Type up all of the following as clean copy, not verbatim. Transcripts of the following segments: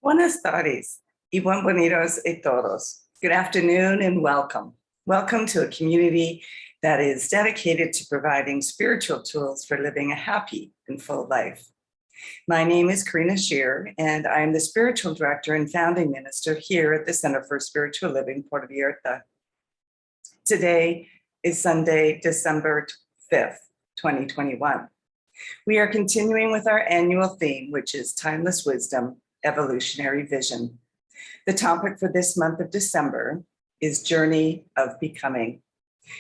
Buenas tardes y bienvenidos a todos. Good afternoon and welcome. Welcome to a community that is dedicated to providing spiritual tools for living a happy and full life. My name is Karina Shear, and I am the spiritual director and founding minister here at the Center for Spiritual Living Puerto Vallarta. Today is Sunday, December 5th, 2021. We are continuing with our annual theme, which is Timeless Wisdom, Evolutionary Vision. The topic for this month of December is Journey of Becoming.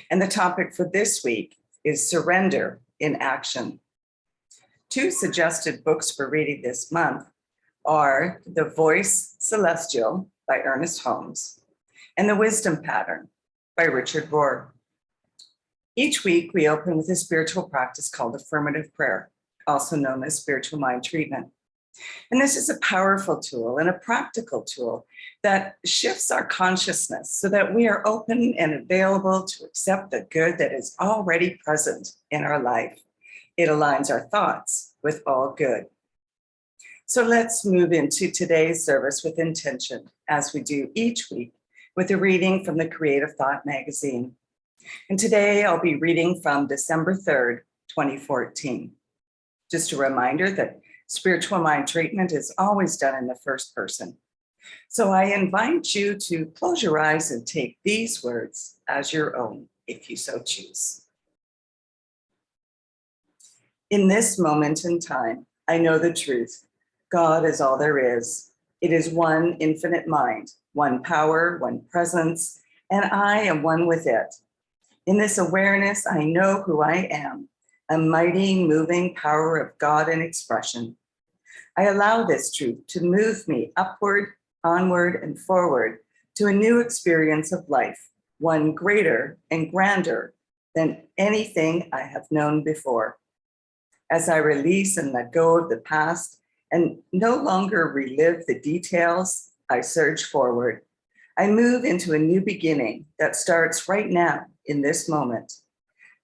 And the topic for this week is Surrender in Action. Two suggested books for reading this month are The Voice Celestial by Ernest Holmes and The Wisdom Pattern by Richard Rohr. Each week, we open with a spiritual practice called affirmative prayer, also known as spiritual mind treatment. And this is a powerful tool and a practical tool that shifts our consciousness so that we are open and available to accept the good that is already present in our life. It aligns our thoughts with all good. So let's move into today's service with intention, as we do each week, with a reading from the Creative Thought magazine. And today I'll be reading from December 3rd, 2014. Just a reminder that spiritual mind treatment is always done in the first person. So I invite you to close your eyes and take these words as your own, if you so choose. In this moment in time, I know the truth. God is all there is. It is one infinite mind, one power, one presence, and I am one with it. In this awareness, I know who I am, a mighty, moving power of God in expression. I allow this truth to move me upward, onward, and forward to a new experience of life, one greater and grander than anything I have known before. As I release and let go of the past and no longer relive the details, I surge forward. I move into a new beginning that starts right now in this moment.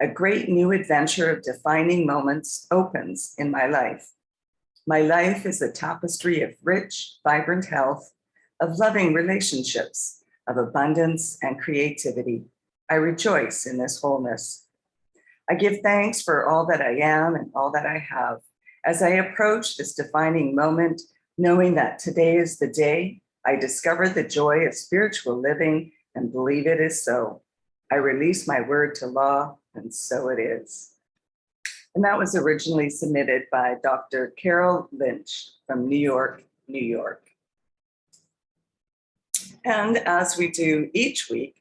A great new adventure of defining moments opens in my life. My life is a tapestry of rich, vibrant health, of loving relationships, of abundance and creativity. I rejoice in this wholeness. I give thanks for all that I am and all that I have as I approach this defining moment, knowing that today is the day I discover the joy of spiritual living and believe it is so. I release my word to law, and so it is. And that was originally submitted by Dr. Carol Lynch from New York, New York. And as we do each week,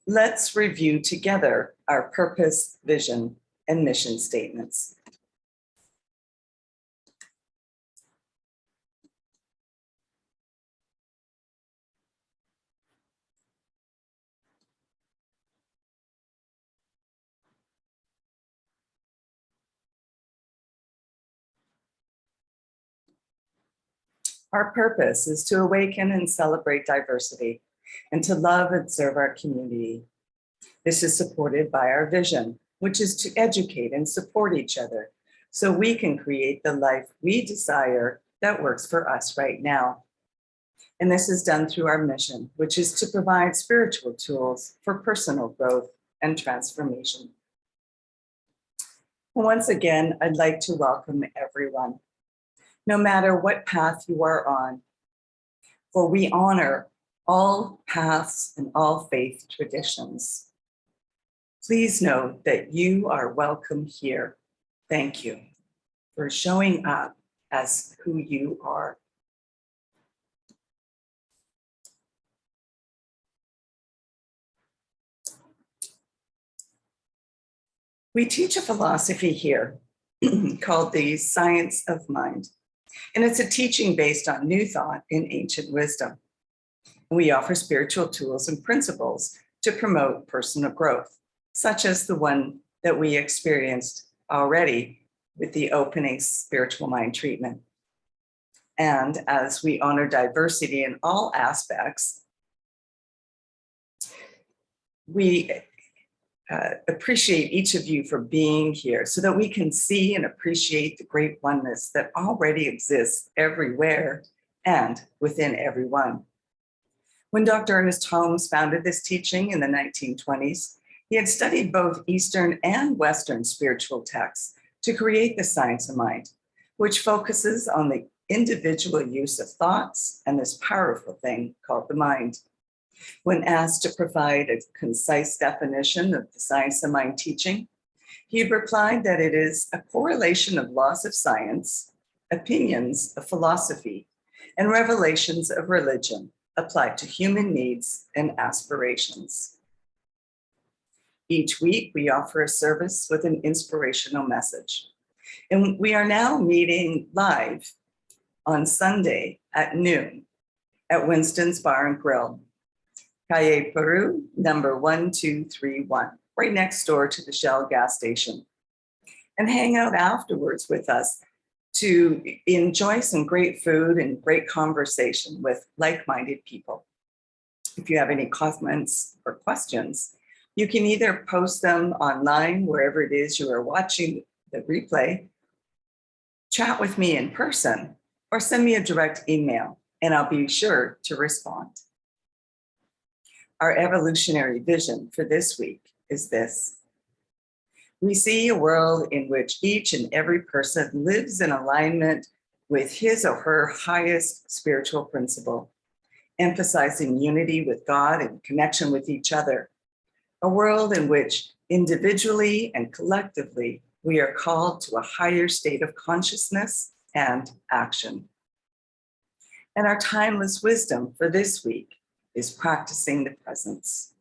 let's review together our purpose, vision, and mission statements. Our purpose is to awaken and celebrate diversity and to love and serve our community. This is supported by our vision, which is to educate and support each other so we can create the life we desire that works for us right now. And this is done through our mission, which is to provide spiritual tools for personal growth and transformation. Once again, I'd like to welcome everyone, no matter what path you are on, for we honor all paths and all faith traditions. Please know that you are welcome here. Thank you for showing up as who you are. We teach a philosophy here called the Science of Mind. And it's a teaching based on new thought and ancient wisdom. We offer spiritual tools and principles to promote personal growth, such as the one that we experienced already with the opening spiritual mind treatment. And as we honor diversity in all aspects, we appreciate each of you for being here so that we can see and appreciate the great oneness that already exists everywhere and within everyone. When Dr. Ernest Holmes founded this teaching in the 1920s, he had studied both Eastern and Western spiritual texts to create the science of mind, which focuses on the individual use of thoughts and this powerful thing called the mind. When asked to provide a concise definition of the science of mind teaching, he replied that it is a correlation of laws of science, opinions of philosophy, and revelations of religion applied to human needs and aspirations. Each week, we offer a service with an inspirational message. And we are now meeting live on Sunday at noon at Winston's Bar and Grill, Calle Peru, number 1231, right next door to the Shell gas station. And hang out afterwards with us to enjoy some great food and great conversation with like-minded people. If you have any comments or questions, you can either post them online, wherever it is you are watching the replay, chat with me in person, or send me a direct email, and I'll be sure to respond. Our evolutionary vision for this week is this. We see a world in which each and every person lives in alignment with his or her highest spiritual principle, emphasizing unity with God and connection with each other. A world in which individually and collectively, we are called to a higher state of consciousness and action. And our timeless wisdom for this week is practicing the presence.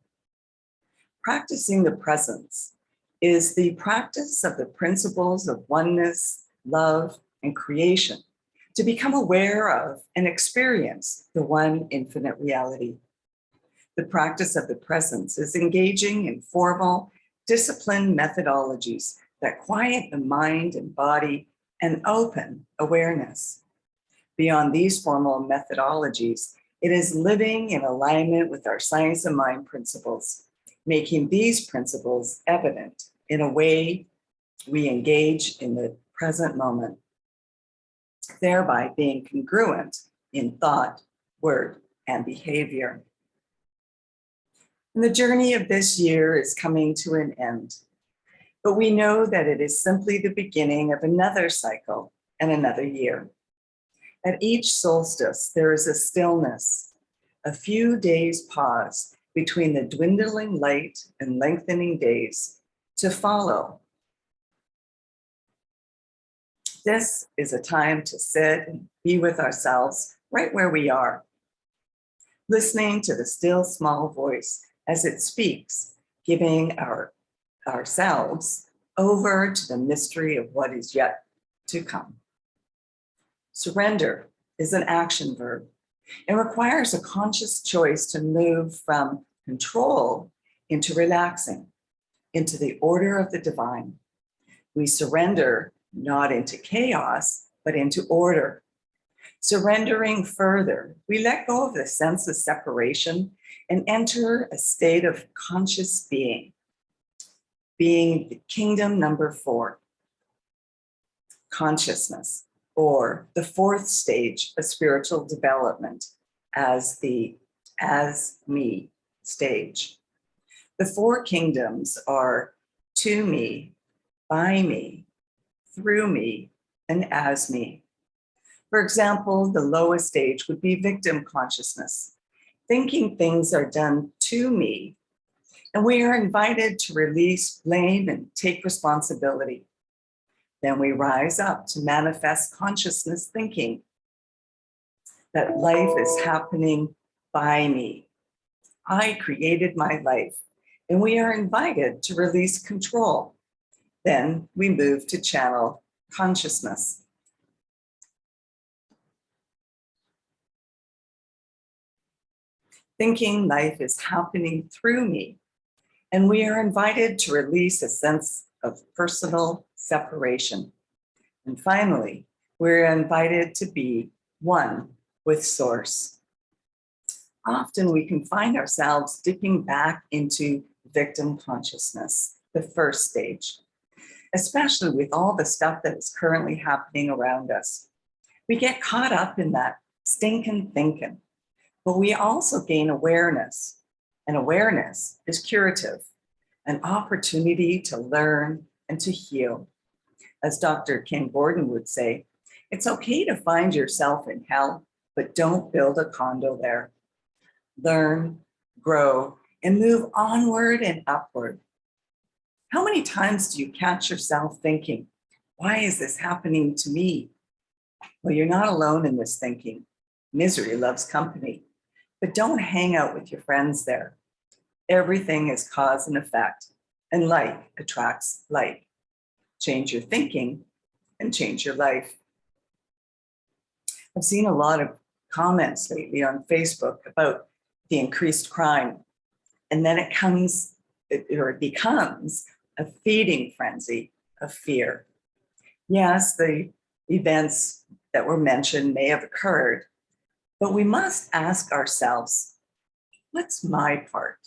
Practicing the presence is the practice of the principles of oneness, love, and creation to become aware of and experience the one infinite reality. The practice of the presence is engaging in formal, disciplined methodologies that quiet the mind and body and open awareness. Beyond these formal methodologies, it is living in alignment with our science of mind principles, making these principles evident in a way we engage in the present moment, thereby being congruent in thought, word, and behavior. And the journey of this year is coming to an end, but we know that it is simply the beginning of another cycle and another year. At each solstice, there is a stillness, a few days pause between the dwindling light and lengthening days to follow. This is a time to sit and be with ourselves right where we are, listening to the still small voice as it speaks, giving ourselves over to the mystery of what is yet to come. Surrender is an action verb. It requires a conscious choice to move from control into relaxing, into the order of the divine. We surrender not into chaos, but into order. Surrendering further, we let go of the sense of separation and enter a state of conscious being the kingdom number 4, consciousness, or the 4th stage of spiritual development as the as-me stage. The 4 kingdoms are to me, by me, through me, and as me. For example, the lowest stage would be victim consciousness, thinking things are done to me, and we are invited to release blame and take responsibility. Then we rise up to manifest consciousness thinking that life is happening by me. I created my life, and we are invited to release control. Then we move to channel consciousness. Thinking life is happening through me, and we are invited to release a sense of personal separation. And finally, we're invited to be one with Source. Often we can find ourselves dipping back into victim consciousness, the 1st stage, especially with all the stuff that is currently happening around us. We get caught up in that stinking thinking. But we also gain awareness, and awareness is curative, an opportunity to learn and to heal. As Dr. Ken Gordon would say, it's okay to find yourself in hell, but don't build a condo there. Learn, grow, and move onward and upward. How many times do you catch yourself thinking, why is this happening to me? Well, you're not alone in this thinking. Misery loves company, but don't hang out with your friends there. Everything is cause and effect, and like attracts like. Change your thinking and change your life. I've seen a lot of comments lately on Facebook about the increased crime, and then it becomes a feeding frenzy of fear. Yes, the events that were mentioned may have occurred, but we must ask ourselves, what's my part?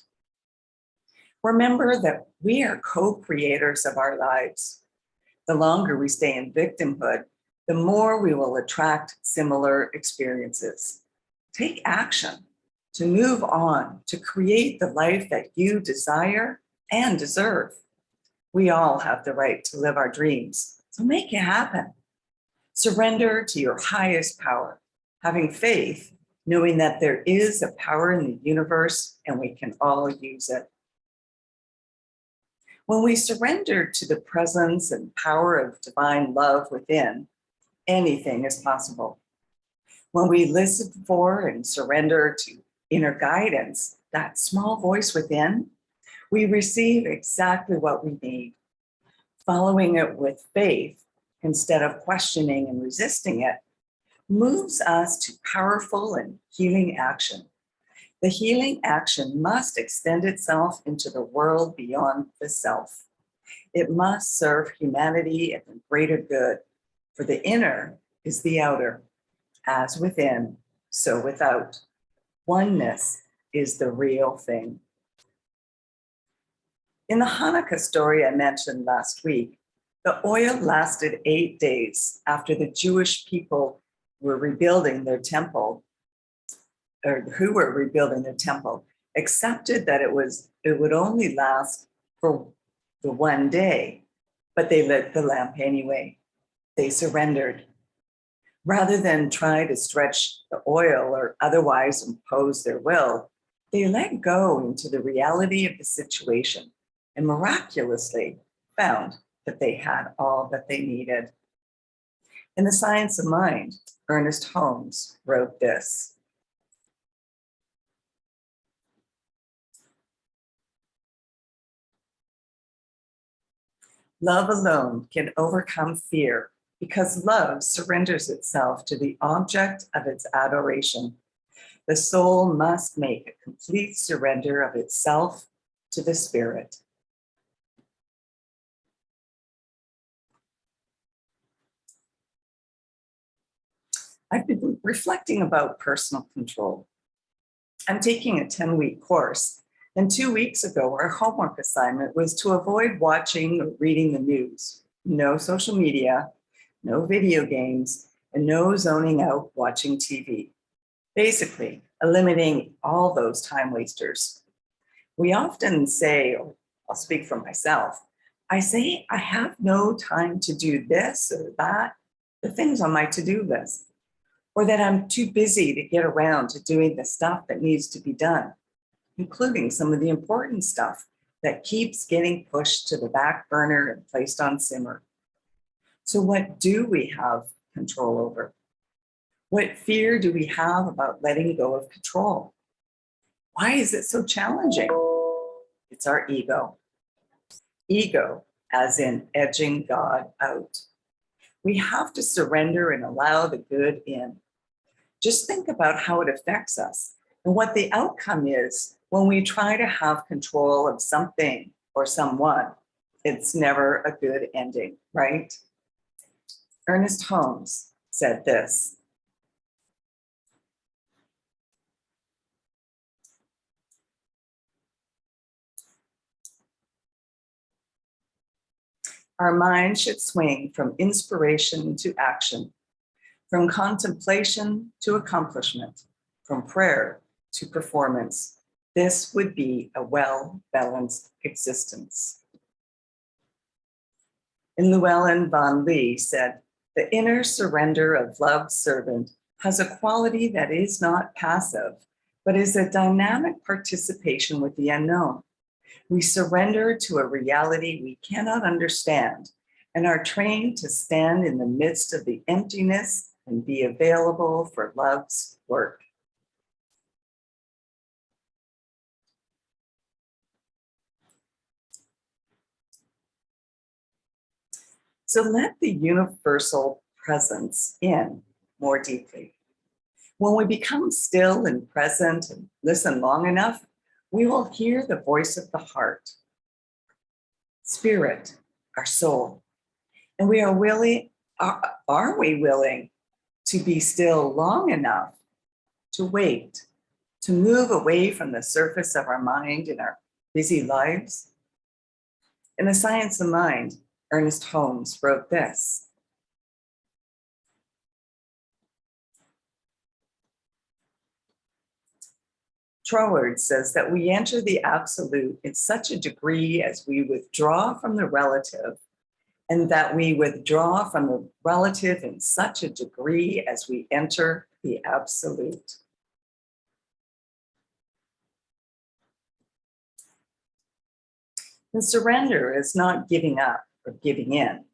Remember that we are co-creators of our lives. The longer we stay in victimhood, the more we will attract similar experiences. Take action to move on, to create the life that you desire and deserve. We all have the right to live our dreams, so make it happen. Surrender to your highest power, having faith, knowing that there is a power in the universe and we can all use it. When we surrender to the presence and power of divine love within, anything is possible. When we listen for and surrender to inner guidance, that small voice within, we receive exactly what we need. Following it with faith, instead of questioning and resisting it, moves us to powerful and healing action. The healing action must extend itself into the world beyond the self. It must serve humanity and the greater good, for the inner is the outer. As within, so without. Oneness is the real thing. In the Hanukkah story I mentioned last week, the oil lasted 8 days after the Jewish people were rebuilding their temple, or who were rebuilding their temple, accepted that it would only last for the 1 day, but they lit the lamp anyway. They surrendered. Rather than try to stretch the oil or otherwise impose their will, they let go into the reality of the situation and miraculously found that they had all that they needed. In The Science of Mind, Ernest Holmes wrote this: love alone can overcome fear because love surrenders itself to the object of its adoration. The soul must make a complete surrender of itself to the spirit. I've been reflecting about personal control. I'm taking a 10-week course, and 2 weeks ago, our homework assignment was to avoid watching or reading the news. No social media, no video games, and no zoning out watching TV. Basically, eliminating all those time wasters. We often say, or I'll speak for myself, I say I have no time to do this or that, the things on my to-do list, or that I'm too busy to get around to doing the stuff that needs to be done, including some of the important stuff that keeps getting pushed to the back burner and placed on simmer. So what do we have control over? What fear do we have about letting go of control? Why is it so challenging? It's our ego. Ego, as in edging God out. We have to surrender and allow the good in. Just think about how it affects us and what the outcome is when we try to have control of something or someone. It's never a good ending, right? Ernest Holmes said this: our mind should swing from inspiration to action, From contemplation to accomplishment, from prayer to performance, this would be a well-balanced existence. And Llewellyn Van Lee said, "The inner surrender of love's servant has a quality that is not passive, but is a dynamic participation with the unknown. We surrender to a reality we cannot understand and are trained to stand in the midst of the emptiness and be available for love's work." So let the universal presence in more deeply. When we become still and present and listen long enough, we will hear the voice of the heart, spirit, our soul. And we are willing, are we willing to be still long enough to wait, to move away from the surface of our mind in our busy lives? In The Science of Mind, Ernest Holmes wrote this: Troward says that we enter the absolute in such a degree as we withdraw from the relative, and that we withdraw from the relative in such a degree as we enter the absolute. And surrender is not giving up or giving in.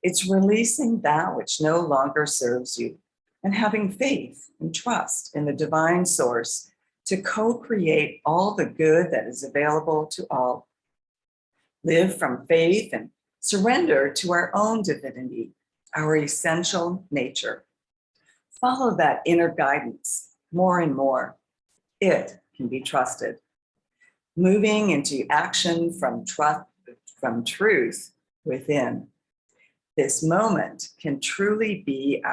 It's releasing that which no longer serves you and having faith and trust in the divine source to co-create all the good that is available to all. Live from faith and surrender to our own divinity, our essential nature. Follow that inner guidance more and more. It can be trusted. Moving into action from truth within. This moment can truly be,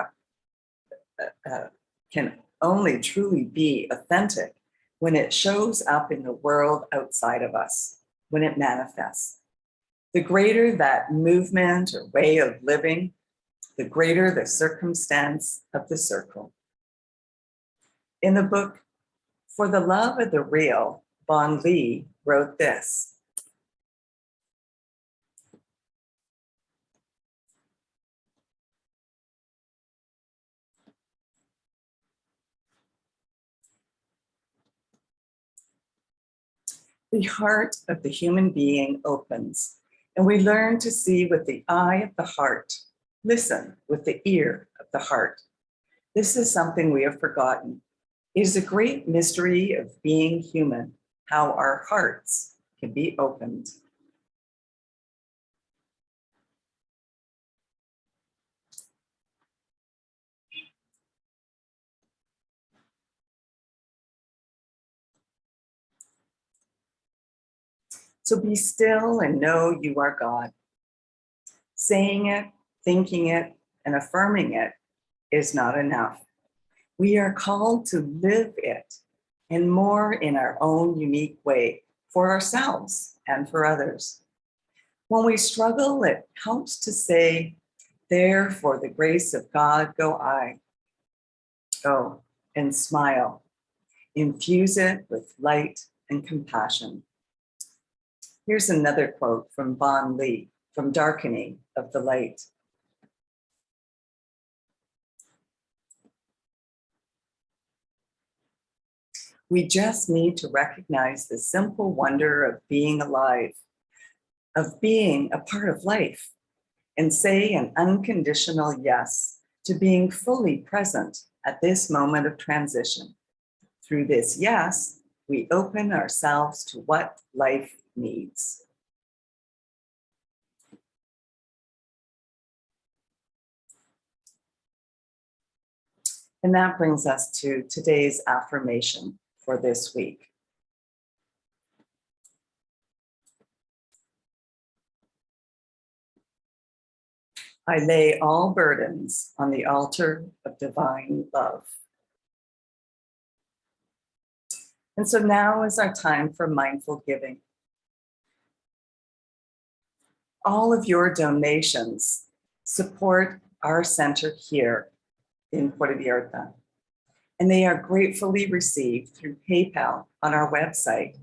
can only truly be authentic when it shows up in the world outside of us, when it manifests. The greater that movement or way of living, the greater the circumstance of the circle. In the book, For the Love of the Real, Van Lee wrote this: the heart of the human being opens, and we learn to see with the eye of the heart, listen with the ear of the heart. This is something we have forgotten. It is a great mystery of being human, how our hearts can be opened. So be still and know you are God. Saying it, thinking it, and affirming it is not enough. We are called to live it, and more in our own unique way, for ourselves and for others. When we struggle, it helps to say, "There for the grace of God go I." Go and smile. Infuse it with light and compassion. Here's another quote from Van Lee, from Darkening of the Light. We just need to recognize the simple wonder of being alive, of being a part of life, and say an unconditional yes to being fully present at this moment of transition. Through this yes, we open ourselves to what life needs. And that brings us to today's affirmation for this week. I lay all burdens on the altar of divine love. And so now is our time for mindful giving. All of your donations support our center here in Puerto Vallarta. And they are gratefully received through PayPal on our website,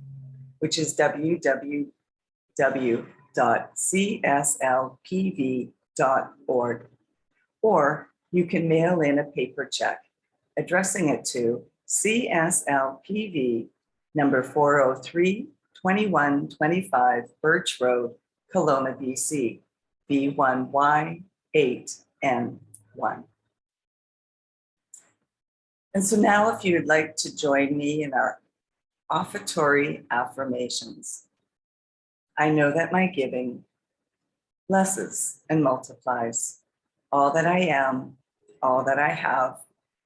which is www.cslpv.org. Or you can mail in a paper check, addressing it to CSLPV number 403 2125 Birch Road, Kelowna, BC, B1Y8N1. And so now, if you'd like to join me in our Offertory Affirmations. I know that my giving blesses and multiplies all that I am, all that I have,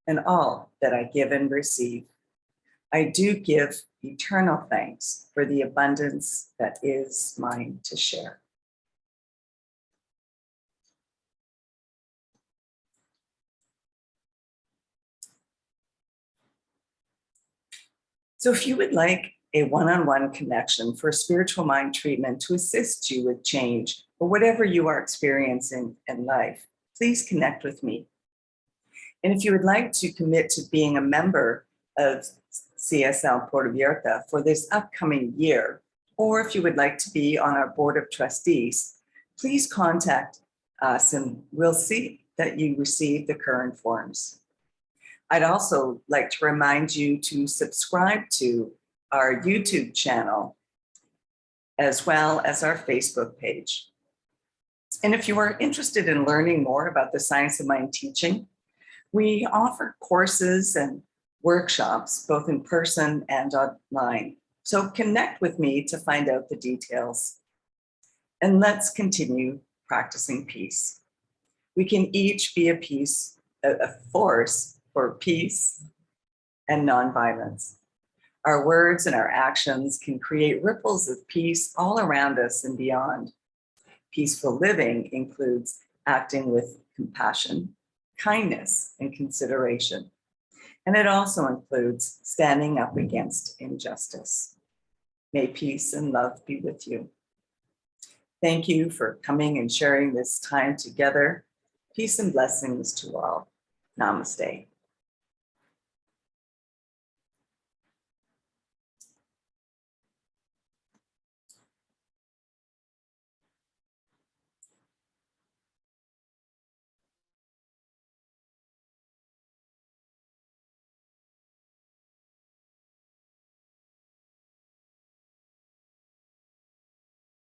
and all that I give and receive. I do give eternal thanks for the abundance that is mine to share. So if you would like a one-on-one connection for spiritual mind treatment to assist you with change or whatever you are experiencing in life, please connect with me. And if you would like to commit to being a member of CSL Puerto Vallarta for this upcoming year, or if you would like to be on our board of trustees, please contact us and we'll see that you receive the current forms. I'd also like to remind you to subscribe to our YouTube channel, as well as our Facebook page. And if you are interested in learning more about the science of mind teaching, we offer courses and workshops, both in person and online. So connect with me to find out the details. And let's continue practicing peace. We can each be a force for peace and nonviolence. Our words and our actions can create ripples of peace all around us and beyond. Peaceful living includes acting with compassion, kindness, and consideration. And it also includes standing up against injustice. May peace and love be with you. Thank you for coming and sharing this time together. Peace and blessings to all. Namaste.